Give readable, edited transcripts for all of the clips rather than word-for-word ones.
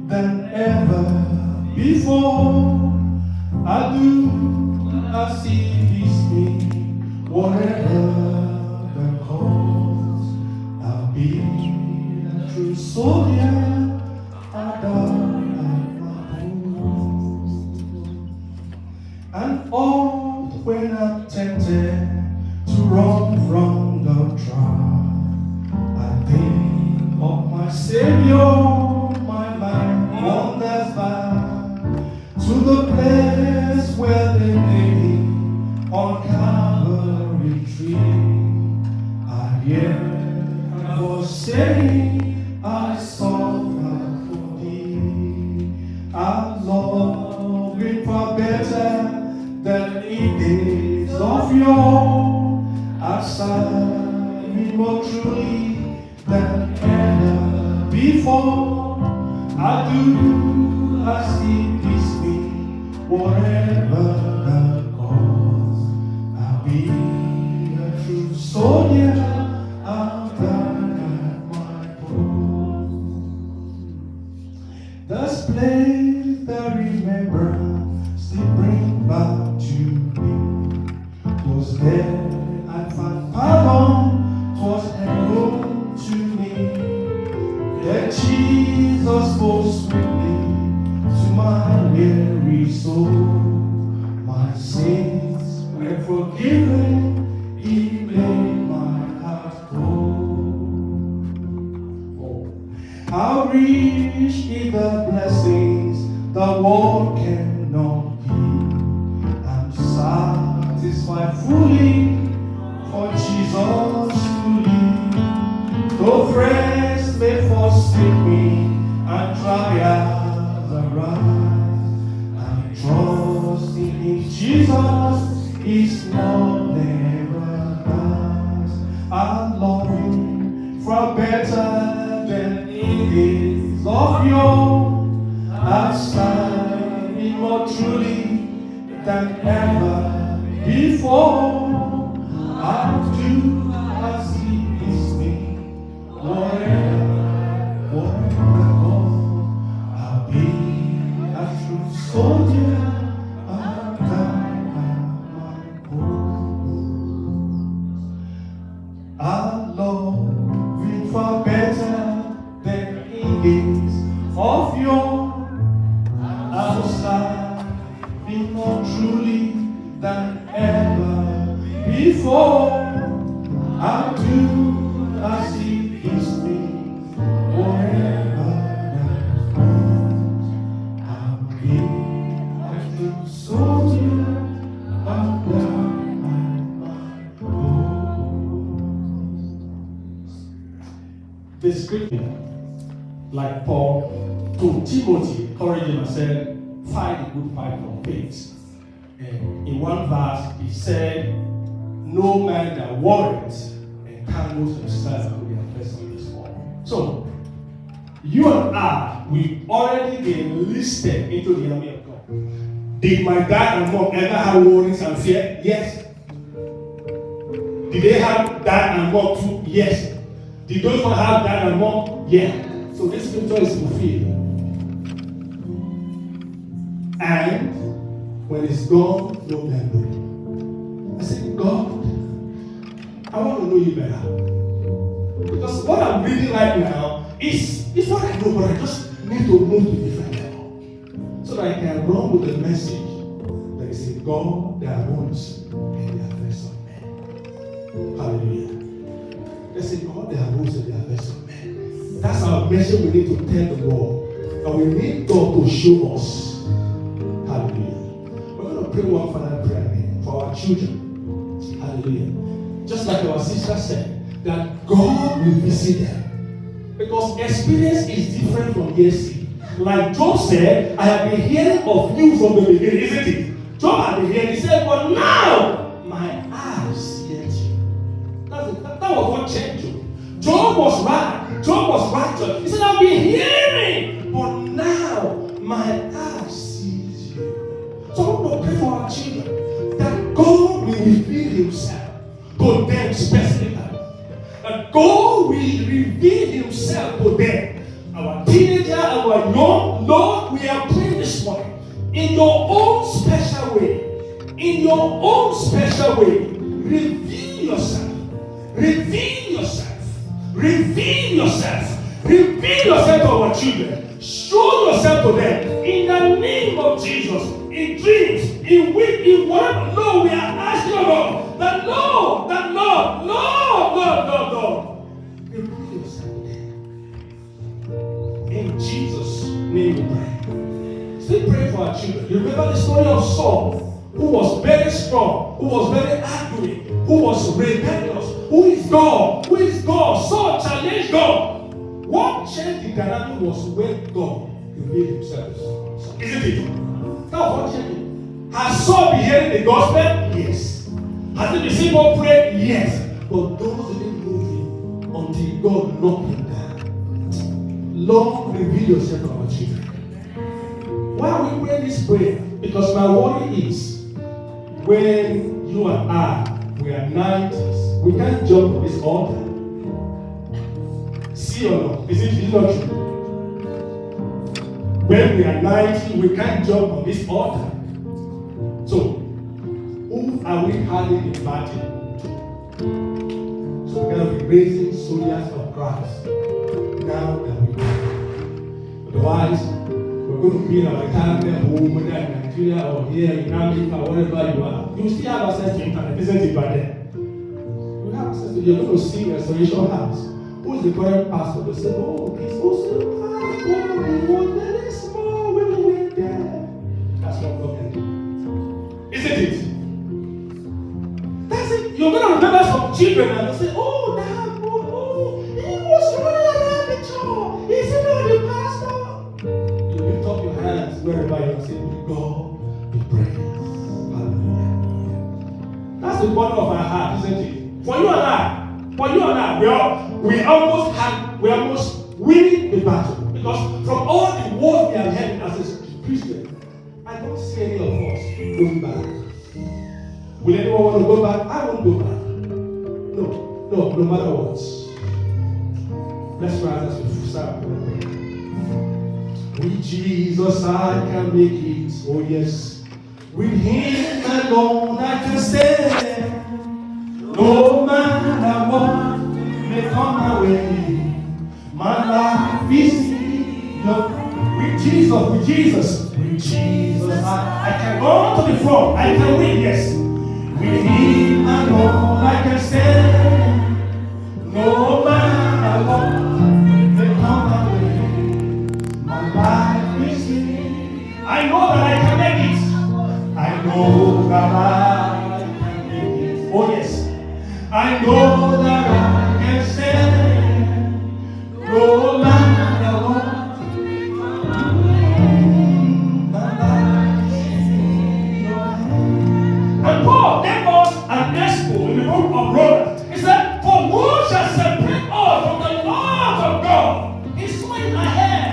than ever before. I do as he leads me, whatever the cause. I'll be a true soldier, I die at my post. And oft when I'm tempted to run from the trial, I think of my Savior, my mind wanders back to the place where they laid him on Calgary tree. I hear a voice saying, I suffer for thee. I'm longing for better than in days of yore. I serve him more truly than ever before. I do as he please me, whatever the cause. I'll be a true soldier, I'll die at my post. This place, the remembrance still bring back to me. 'Twas there I found pardon, 'twas held to me. That Jesus spoke sweetly to my weary soul. My sins were forgiven, he made my heart whole. How rich is the blessings the world cannot give. I'm satisfied fully, for Jesus to live. Though friends may forsake me and trials arise, I'm trusting in Jesus, his love never dies. I'm longing for better than in days of yore. I'm standing more truly than ever before. I'll do as he please me, whatever I'll be a true soldier, I'll die at my post. I'm longing for better than in days of yore. I'll stand more truly than ever before. I'll do as he please me, whatever that comes. I'll be a true soldier, I'll die at my post. The scripture, like Paul told Timothy, encouraged him and said, fight the good fight of faith. And in one verse, he said, no man that warreth entangles himself with the affairs of this world. So, you and I, we've already been enlisted into the army of God. Did my dad and mom ever have warnings and fear? Yes. Did they have dad and mom too? Yes. Did those one have dad and mom? Yeah. So this scripture is fulfilled. And when it's gone, no memory. I said, God, I want to know you better. Because what I'm reading right now is what I know, but I just need to move to a different level. So that I can run with the message that is in God that runs in the affairs of men. Hallelujah. There's a God that rules in the affairs of men. That's our message we need to tell the world. And we need God to show us. Hallelujah. We're going to pray one final prayer again for our children. Hallelujah. Just like our sister said, that God will visit them. Because experience is different from hearsay. Like Job said, I have been hearing of you from the beginning, isn't it? Job had been hearing, he said, but now my eyes see you. That was what changed Job. Job was right. Job was righteous. He said, I've been hearing, but now my eyes sees you. So I want to pray for our children that God will reveal himself to them specifically. That God will reveal himself to them. Our teenager, our young Lord, we are praying this morning in your own special way. In your own special way, reveal yourself. Reveal yourself. Reveal yourself. Reveal yourself to our children. Show yourself to them in the name of Jesus. In dreams, in whatever. Lord, we are asking you, Lord, that Lord, reveal yourself. In Jesus' name we pray. Still pray for our children. You remember the story of Saul, who was very strong, who was very accurate, who was rebellious. Who is God? Who is God? Saul challenged God. What changed the dynamic was when God revealed himself. Isn't it? That's what changed it. Has Saul been hearing the gospel? Yes. Has he been seeing God pray? Yes. But those didn't move him until God knocked him down. Lord, reveal yourself to our children. Why are we praying this prayer? Because my worry is when you and I, we are 90s, we can't jump on this altar. See or not? Is it not true? When we are 90, we can't jump on this altar. So, who are we having in battle? So we're going to be raising soldiers of Christ now that we can. Otherwise, we're going to be in our retirement home, whether in Nigeria or here in America, wherever you are. You still have access to internet, isn't it, by then? You have access to, you're going to see Restoration House. Who is the current pastor? They say, oh, he's also he was very small when we went there. That's what God can do. Isn't it? That's it. You're going to remember some children and they'll say, oh, that boy, he was running around the church. He's not the pastor. You lift up your hands wherever you are saying, God be praised. Hallelujah. That's the bottom of our heart, isn't it? For you and I, we almost winning the battle. Because from all the wars we have had as a Christian, I don't see any of us going back. Will anyone want to go back? I won't go back. No matter what. Let's rise as we start. With Jesus I can make it. Oh yes. With him alone I can stand. No matter what may come my way, my life is with Jesus. I can go to the front. I can win, yes. With him alone I can stand. No matter what may come my way, my life is I know that I can make it. I know that I can make it. Oh yes. I know that I can stand, no matter what. And Paul gave us an expo in the book of Romans. He said, for who shall separate us from the love of God? He's swinging ahead.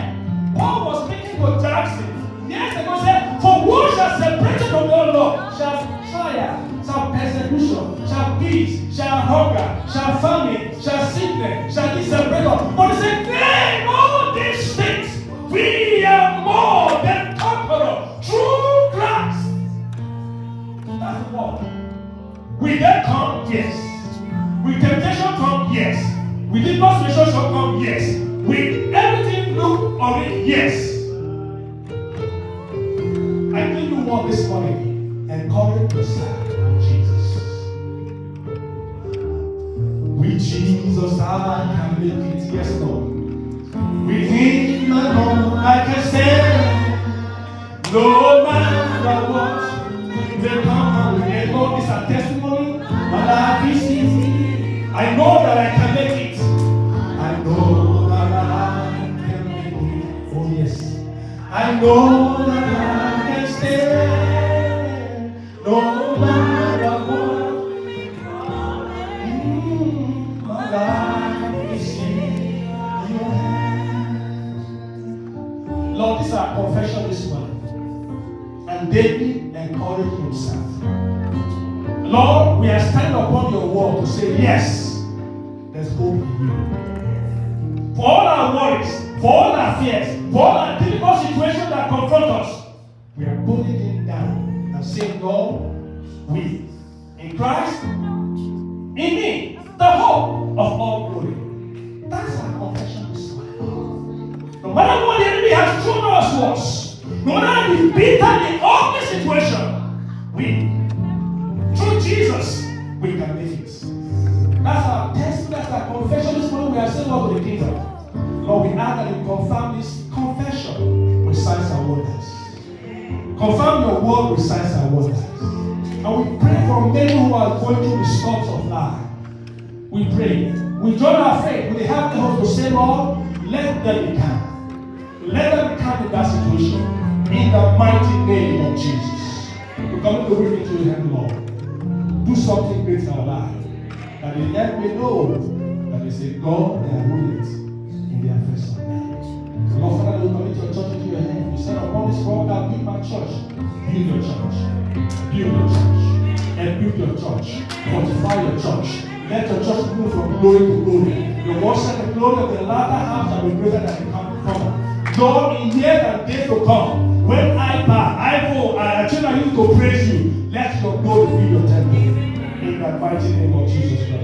Paul was speaking to Jackson. Years ago he said, for who shall separate you from your love? Shall trial, shall persecution, shall peace, shall hunger, shall famine, shall sickness, shall be separated. But he said, in all these things, we are more than conquerors through Christ. That's the word. Will that come? Yes. Will temptation come? Yes. Will the persecution come? Yes. Will everything look already? Yes. I think you want this morning. Encourage yourself. With Jesus I can make it, yes Lord. With him alone I can stand. No matter what may come my way. Lord, is a testimony. My life is easy. I know that I can make it. I know that I can make it. Oh yes. I know that I can stand. No matter what. Lord, this is our confession this morning. And David encouraged himself. Lord, we are standing upon your word to say, yes, there's hope in you. For all our worries, for for all our fears, for all our difficult situations that confront us, we are putting him down and saying, God, we, in Christ, in me, the hope of all glory. That's our confession this morning. No matter what the enemy has thrown us was, no matter the bitter, the ugly situation, we, through Jesus, we can make it. That's our test, that's our confession this morning. We are saying, Lord, to the kingdom. Lord, we ask that you confirm this confession with signs and wonders. Confirm your word with signs and wonders. And we pray for many who are going through the storms of life. We pray. We join our faith with the help of the Holy Spirit. Say, Lord, let them be calm. Let them be calm in that situation. In the mighty name of Jesus. We come to read into your hand, Lord. Do something great in our life. That the end may know that it's a God they are ruling it in the affairs of men. So Lord, Father, we commit your church into your hand. You said, upon this rock I'll build my church. Build your church. Build your church. And build your church. Fortify your church. Let your church move from glory to glory. Your word said the glory of the latter half shall be greater than the former. Lord, in years and days to come, when I bow, I go, I achieve you to praise you, let your glory be your temple. In the mighty name of Jesus Christ.